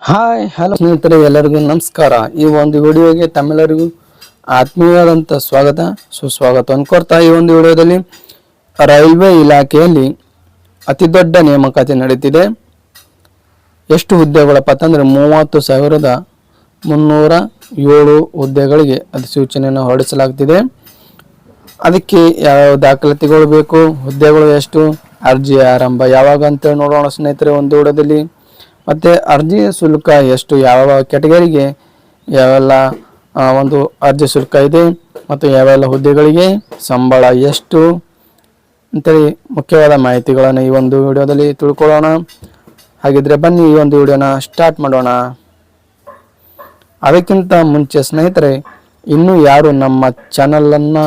Hi hello ಸ್ನೇಹಿತರೆ, ಎಲ್ಲರಿಗೂ ನಮಸ್ಕಾರ. ಈ ಒಂದು ವಿಡಿಯೋಗೆ ತಮ್ಮೆಲ್ಲರಿಗೂ ಆತ್ಮೀಯವಾದಂಥ ಸ್ವಾಗತ ಸುಸ್ವಾಗತ ಅನ್ಕೋರ್ತಾ ಈ ಒಂದು ವಿಡಿಯೋದಲ್ಲಿ ರೈಲ್ವೆ ಇಲಾಖೆಯಲ್ಲಿ ಅತಿ ದೊಡ್ಡ ನೇಮಕಾತಿ ನಡೀತಿದೆ. ಎಷ್ಟು ಹುದ್ದೆಗಳಪ್ಪ ಅಂತಂದರೆ 30,307 ಹುದ್ದೆಗಳಿಗೆ ಅಧಿಸೂಚನೆಯನ್ನು ಹೊರಡಿಸಲಾಗ್ತಿದೆ. ಅದಕ್ಕೆ ಯಾವ ದಾಖಲಾತಿಗಳು ಬೇಕು, ಹುದ್ದೆಗಳು ಎಷ್ಟು, ಅರ್ಜಿ ಆರಂಭ ಯಾವಾಗ ಅಂತೇಳಿ ನೋಡೋಣ ಸ್ನೇಹಿತರೆ ಒಂದು ವಿಡಿಯೋದಲ್ಲಿ. ಮತ್ತು ಅರ್ಜಿ ಶುಲ್ಕ ಎಷ್ಟು, ಯಾವ ಕ್ಯಾಟಗರಿಗೆ ಯಾವೆಲ್ಲ ಒಂದು ಅರ್ಜಿ ಶುಲ್ಕ ಇದೆ, ಮತ್ತು ಯಾವೆಲ್ಲ ಹುದ್ದೆಗಳಿಗೆ ಸಂಬಳ ಎಷ್ಟು ಅಂತೇಳಿ ಮುಖ್ಯವಾದ ಮಾಹಿತಿಗಳನ್ನು ಈ ಒಂದು ವಿಡಿಯೋದಲ್ಲಿ ತಿಳ್ಕೊಳ್ಳೋಣ. ಹಾಗಿದ್ರೆ ಬನ್ನಿ ಈ ಒಂದು ವಿಡಿಯೋನ ಸ್ಟಾರ್ಟ್ ಮಾಡೋಣ. ಅದಕ್ಕಿಂತ ಮುಂಚೆ ಸ್ನೇಹಿತರೆ, ಇನ್ನೂ ಯಾರು ನಮ್ಮ ಚಾನಲನ್ನು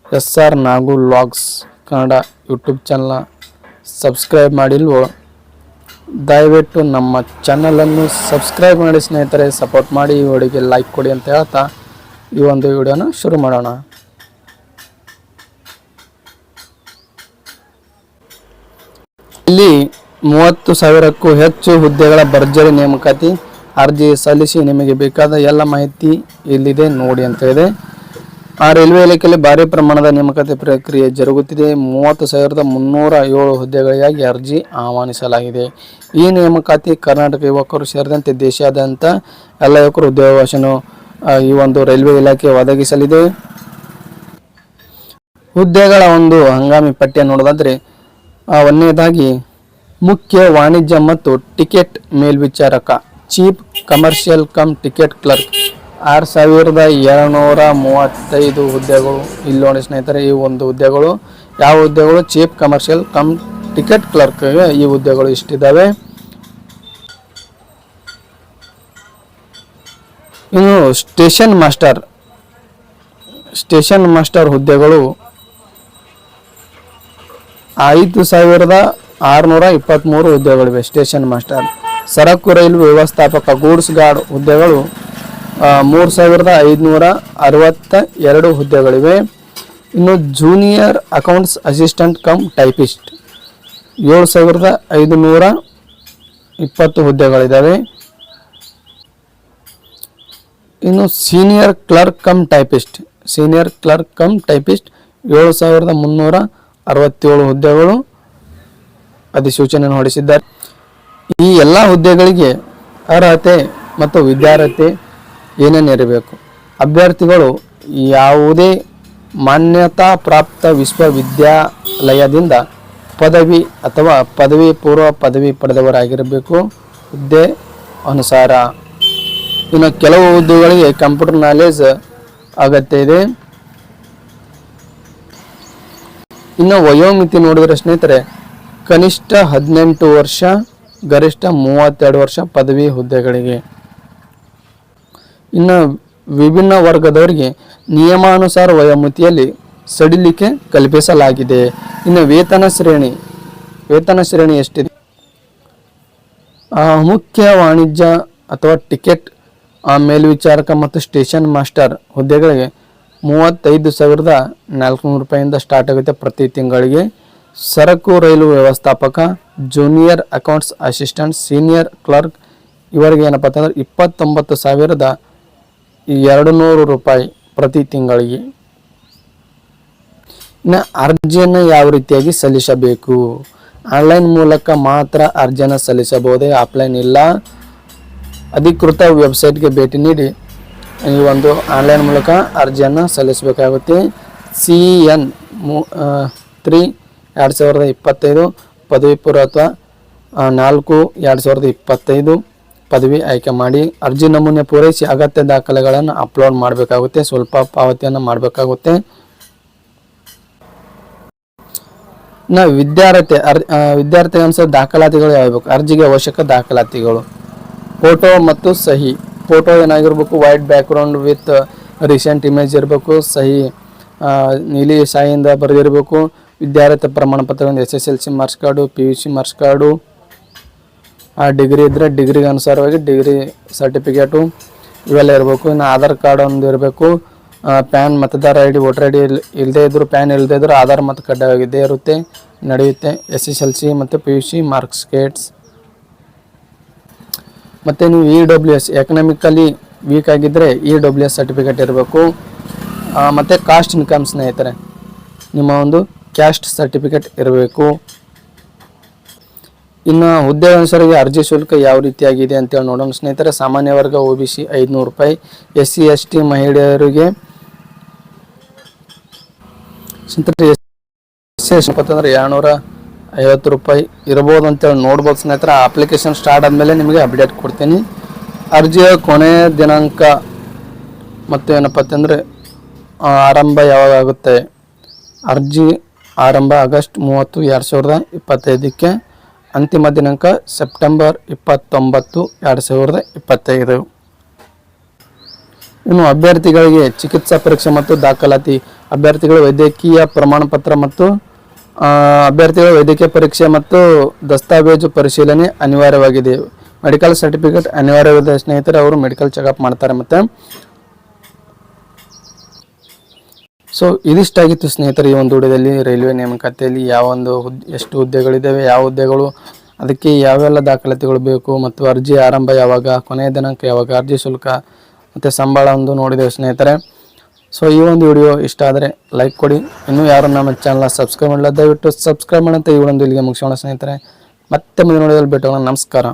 SR ನಾಗು ವ್ಲಾಗ್ಸ್ ಕನ್ನಡ ಯೂಟ್ಯೂಬ್ ಚಾನಲ್ನ ಸಬ್ಸ್ಕ್ರೈಬ್ ಮಾಡಿಲ್ವೋ ದಯವಿಟ್ಟು ನಮ್ಮ ಚಾನಲನ್ನು ಸಬ್ಸ್ಕ್ರೈಬ್ ಮಾಡಿ ಸ್ನೇಹಿತರೆ. ಸಪೋರ್ಟ್ ಮಾಡಿ, ಈ ವಿಡಿಯೋಗೆ ಲೈಕ್ ಕೊಡಿ ಅಂತ ಹೇಳ್ತಾ ಈ ಒಂದು ವಿಡಿಯೋನ ಶುರು ಮಾಡೋಣ. ಇಲ್ಲಿ 30,000ಕ್ಕೂ ಹೆಚ್ಚು ಹುದ್ದೆಗಳ ಭರ್ಜರಿ ನೇಮಕಾತಿ. ಅರ್ಜಿ ಸಲ್ಲಿಸಿ ನಿಮಗೆ ಬೇಕಾದ ಎಲ್ಲ ಮಾಹಿತಿ ಇಲ್ಲಿದೆ ನೋಡಿ ಅಂತ ಇದೆ. ರೈಲ್ವೆ ಇಲಾಖೆಯಲ್ಲಿ ಭಾರಿ ಪ್ರಮಾಣದ ನೇಮಕಾತಿ ಪ್ರಕ್ರಿಯೆ ಜರುಗುತ್ತಿದೆ. 30,307 ಹುದ್ದೆಗಳಿಗಾಗಿ ಅರ್ಜಿ ಆಹ್ವಾನಿಸಲಾಗಿದೆ. ಈ ನೇಮಕಾತಿ ಕರ್ನಾಟಕ ಯುವಕರು ಸೇರಿದಂತೆ ದೇಶಾದ್ಯಂತ ಎಲ್ಲ ಯುವಕರು ಉದ್ಯೋಗಾವಕಾಶವನ್ನು ಈ ಒಂದು ರೈಲ್ವೆ ಇಲಾಖೆ ಒದಗಿಸಲಿದೆ. ಹುದ್ದೆಗಳ ಒಂದು ಹಂಗಾಮಿ ಪಟ್ಟಿ ನೋಡೋದಾದರೆ, ಒಂದನೇದಾಗಿ ಮುಖ್ಯ ವಾಣಿಜ್ಯ ಮತ್ತು ಟಿಕೆಟ್ ಮೇಲ್ವಿಚಾರಕ, chief commercial cum ticket clerk 6,235 ಹುದ್ದೆಗಳು. ಇಲ್ಲಿ ನೋಡಿ ಸ್ನೇಹಿತರೆ, ಈ ಒಂದು ಹುದ್ದೆಗಳು ಯಾವ ಹುದ್ದೆಗಳು, ಚೀಫ್ ಕಮರ್ಷಿಯಲ್ ಕಮ್ ಟಿಕೆಟ್ ಕ್ಲರ್ಕ್ಗೆ ಈ ಹುದ್ದೆಗಳು ಇಷ್ಟಿದ್ದಾವೆ. ಇನ್ನು ಸ್ಟೇಷನ್ ಮಾಸ್ಟರ್ ಹುದ್ದೆಗಳು 5,623 ಹುದ್ದೆಗಳಿವೆ. Station master. ಸರಕು ರೈಲು ವ್ಯವಸ್ಥಾಪಕ ಗೂಡ್ಸ್ ಗಾರ್ಡ್ ಹುದ್ದೆಗಳು 3,562 ಹುದ್ದೆಗಳಿವೆ. ಇನ್ನು junior accounts assistant come typist 7,520 ಹುದ್ದೆಗಳಿದ್ದಾವೆ. ಇನ್ನು ಸೀನಿಯರ್ ಕ್ಲರ್ಕ್ ಕಮ್ ಟೈಪಿಸ್ಟ್ 7,367 ಹುದ್ದೆಗಳು ಅಧಿಸೂಚನೆಯನ್ನು ಹೊರಡಿಸಿದ್ದಾರೆ. ಈ ಎಲ್ಲ ಹುದ್ದೆಗಳಿಗೆ ಅರ್ಹತೆ ಮತ್ತು ವಿದ್ಯಾರ್ಹತೆ ಏನೇನಿರಬೇಕು, ಅಭ್ಯರ್ಥಿಗಳು ಯಾವುದೇ ಮಾನ್ಯತಾ ಪ್ರಾಪ್ತ ವಿಶ್ವವಿದ್ಯಾಲಯದಿಂದ ಪದವಿ ಅಥವಾ ಪದವಿ ಪೂರ್ವ ಪದವಿ ಪಡೆದವರಾಗಿರಬೇಕು ಹುದ್ದೆ ಅನುಸಾರ. ಇನ್ನು ಕೆಲವು ಹುದ್ದೆಗಳಿಗೆ ಕಂಪ್ಯೂಟರ್ ನಾಲೆಜ್ ಅಗತ್ಯ ಇದೆ. ಇನ್ನು ವಯೋಮಿತಿ ನೋಡಿದರೆ ಸ್ನೇಹಿತರೆ, ಕನಿಷ್ಠ 18 ವರ್ಷ, ಗರಿಷ್ಠ 32 ವರ್ಷ ಪದವಿ ಹುದ್ದೆಗಳಿಗೆ. ಇನ್ನು ವಿಭಿನ್ನ ವರ್ಗದವರಿಗೆ ನಿಯಮಾನುಸಾರ ವಯೋಮಿತಿಯಲ್ಲಿ ಸಡಿಲಿಕೆ ಕಲ್ಪಿಸಲಾಗಿದೆ. ಇನ್ನು ವೇತನ ಶ್ರೇಣಿ ಎಷ್ಟಿದೆ, ಮುಖ್ಯ ವಾಣಿಜ್ಯ ಅಥವಾ ಟಿಕೆಟ್ ಮೇಲ್ವಿಚಾರಕ ಮತ್ತು ಸ್ಟೇಷನ್ ಮಾಸ್ಟರ್ ಹುದ್ದೆಗಳಿಗೆ 35,400 ರೂಪಾಯಿಂದ ಸ್ಟಾರ್ಟ್ ಆಗುತ್ತೆ ಪ್ರತಿ ತಿಂಗಳಿಗೆ. ಸರಕು ರೈಲು ವ್ಯವಸ್ಥಾಪಕ, junior accounts assistant, senior clerk ಇವರಿಗೆ ಏನಪ್ಪ ಅಂತಂದ್ರೆ 29,200 ರೂಪಾಯಿ ಪ್ರತಿ ತಿಂಗಳಿಗೆ. ಇನ್ನು ಅರ್ಜಿಯನ್ನು ಯಾವ ರೀತಿಯಾಗಿ ಸಲ್ಲಿಸಬೇಕು, ಆನ್ಲೈನ್ ಮೂಲಕ ಮಾತ್ರ ಅರ್ಜಿಯನ್ನು ಸಲ್ಲಿಸಬಹುದೇ, ಆಫ್ಲೈನ್ ಇಲ್ಲ. ಅಧಿಕೃತ ವೆಬ್ಸೈಟ್ಗೆ ಭೇಟಿ ನೀಡಿ ಈ ಒಂದು ಆನ್ಲೈನ್ ಮೂಲಕ ಅರ್ಜಿಯನ್ನು ಸಲ್ಲಿಸಬೇಕಾಗುತ್ತೆ. CEN 3/2025 ಪದವಿ ಪೂರ್ವ ಅಥವಾ 4/2025 ಪದವಿ ಆಯ್ಕೆ ಮಾಡಿ ಅರ್ಜಿ ನಮೂನೆ ಪೂರೈಸಿ ಅಗತ್ಯ ದಾಖಲೆಗಳನ್ನು ಅಪ್ಲೋಡ್ ಮಾಡಬೇಕಾಗುತ್ತೆ. ಸ್ವಲ್ಪ ಪಾವತಿಯನ್ನು ಮಾಡಬೇಕಾಗುತ್ತೆ. ವಿದ್ಯಾರ್ಥಿ ಅನುಸಾರ ದಾಖಲಾತಿಗಳು ಯಾವಬೇಕು, ಅರ್ಜಿಗೆ ಅವಶ್ಯಕ ದಾಖಲಾತಿಗಳು ಫೋಟೋ ಮತ್ತು ಸಹಿ. ಫೋಟೋ ಏನಾಗಿರ್ಬೇಕು, white background with recent image ಇರಬೇಕು. ಸಹಿ ನೀಲಿ ಶಾಯಿಯಿಂದ ಬರೆದಿರಬೇಕು. ವಿದ್ಯಾರ್ಥಿ ಪ್ರಮಾಣ ಪತ್ರದಿಂದ SSLC marks card, PUC marks card, degree ಇದ್ದರೆ ಡಿಗ್ರಿಗೆ ಅನುಸಾರವಾಗಿ ಡಿಗ್ರಿ ಸರ್ಟಿಫಿಕೇಟು ಇವೆಲ್ಲ ಇರಬೇಕು. ಇನ್ನು ಆಧಾರ್ ಕಾರ್ಡ್ ಒಂದು ಇರಬೇಕು. ಪ್ಯಾನ್, ಮತದಾರ ID, ವೋಟರ್ ID ಇಲ್ಲದೇ ಇದ್ದರೂ, ಪ್ಯಾನ್ ಇಲ್ಲದೇ ಇದ್ದರೂ ಆಧಾರ್ ಮತ್ತು ಕಡ್ಡಾಯವಾಗಿದ್ದೇ ಇರುತ್ತೆ, ನಡೆಯುತ್ತೆ. SSLC ಮತ್ತು PUC ಮಾರ್ಕ್ಸ್ ಕಾರ್ಡ್ಸ್ ಮತ್ತು ನೀವು EWS ಎಕನಾಮಿಕಲಿ ವೀಕ್ ಆಗಿದ್ದರೆ EWS ಸರ್ಟಿಫಿಕೇಟ್ ಇರಬೇಕು. ಮತ್ತು ಕಾಸ್ಟ್ ಇನ್ಕಮ್ ಸ್ನೇಹಿತರೆ, ನಿಮ್ಮ ಒಂದು ಕ್ಯಾಸ್ಟ್ ಸರ್ಟಿಫಿಕೇಟ್ ಇರಬೇಕು. ಇನ್ನು ಹುದ್ದೆ ಅನುಸಾರಿಗೆ ಅರ್ಜಿ ಶುಲ್ಕ ಯಾವ ರೀತಿಯಾಗಿದೆ ಅಂತೇಳಿ ನೋಡೋಣ ಸ್ನೇಹಿತರೆ. ಸಾಮಾನ್ಯ ವರ್ಗ OBC 500 ರೂಪಾಯಿ, SC ST ಮಹಿಳೆಯರಿಗೆ ಸ್ನೇಹಿತರೆ ಅಂತಂದ್ರೆ 250 ರೂಪಾಯಿ ಇರ್ಬೋದು ಅಂತೇಳಿ ನೋಡ್ಬೋದು ಸ್ನೇಹಿತರೆ. ಅಪ್ಲಿಕೇಶನ್ ಸ್ಟಾರ್ಟ್ ಆದಮೇಲೆ ನಿಮಗೆ ಅಪ್ಡೇಟ್ ಕೊಡ್ತೀನಿ. ಅರ್ಜಿಯ ಕೊನೆಯ ದಿನಾಂಕ ಮತ್ತು ಏನಪ್ಪ ಅಂತಂದರೆ ಆರಂಭ ಯಾವಾಗ ಆಗುತ್ತೆ? ಅರ್ಜಿ ಆರಂಭ ಆಗಸ್ಟ್ 30, 2025. ಅಂತಿಮ ದಿನಾಂಕ ಸೆಪ್ಟೆಂಬರ್ 29, 2025. ಇನ್ನು ಅಭ್ಯರ್ಥಿಗಳಿಗೆ ಚಿಕಿತ್ಸಾ ಪರೀಕ್ಷೆ ಮತ್ತು ದಾಖಲಾತಿ. ಅಭ್ಯರ್ಥಿಗಳ ವೈದ್ಯಕೀಯ ಪ್ರಮಾಣ ಪತ್ರ ಮತ್ತು ಅಭ್ಯರ್ಥಿಗಳ ವೈದ್ಯಕೀಯ ಪರೀಕ್ಷೆ ಮತ್ತು ದಸ್ತಾವೇಜು ಪರಿಶೀಲನೆ ಅನಿವಾರ್ಯವಾಗಿದೆ. ಮೆಡಿಕಲ್ ಸರ್ಟಿಫಿಕೇಟ್ ಅನಿವಾರ್ಯವಿದೆ ಸ್ನೇಹಿತರೆ. ಅವರು ಮೆಡಿಕಲ್ ಚೆಕಪ್ ಮಾಡ್ತಾರೆ. ಮತ್ತು ಸೊ ಇದಿಷ್ಟಾಗಿತ್ತು ಸ್ನೇಹಿತರೆ ಈ ಒಂದು ವಿಡಿಯೋದಲ್ಲಿ. ರೈಲ್ವೆ ನೇಮಕಾತಿಯಲ್ಲಿ ಎಷ್ಟು ಹುದ್ದೆಗಳಿದ್ದಾವೆ, ಯಾವ ಹುದ್ದೆಗಳು, ಅದಕ್ಕೆ ಯಾವೆಲ್ಲ ದಾಖಲಾತಿಗಳು ಬೇಕು, ಮತ್ತು ಅರ್ಜಿ ಆರಂಭ ಯಾವಾಗ, ಕೊನೆಯ ದಿನಾಂಕ ಯಾವಾಗ, ಅರ್ಜಿ ಶುಲ್ಕ ಮತ್ತು ಸಂಬಳ ಒಂದು ನೋಡಿದ್ದೇವೆ ಸ್ನೇಹಿತರೆ. ಸೊ ಈ ಒಂದು ವಿಡಿಯೋ ಇಷ್ಟ ಆದರೆ ಲೈಕ್ ಕೊಡಿ. ಇನ್ನೂ ಯಾರು ನಮ್ಮ ಚಾನಲ್ನ ಸಬ್ಸ್ಕ್ರೈಬ್ ಮಾಡಲ್ಲ, ದಯವಿಟ್ಟು ಸಬ್ಸ್ಕ್ರೈಬ್ ಮಾಡಂತ ಈ ಒಂದು ಇಲ್ಲಿಗೆ ಮುಗಿಸೋಣ ಸ್ನೇಹಿತರೆ. ಮತ್ತೆ ಮುಂದಿನ ವಿಡಿಯೋದಲ್ಲಿ ಭೇಟಿ ಆಗೋಣ. ನಮಸ್ಕಾರ.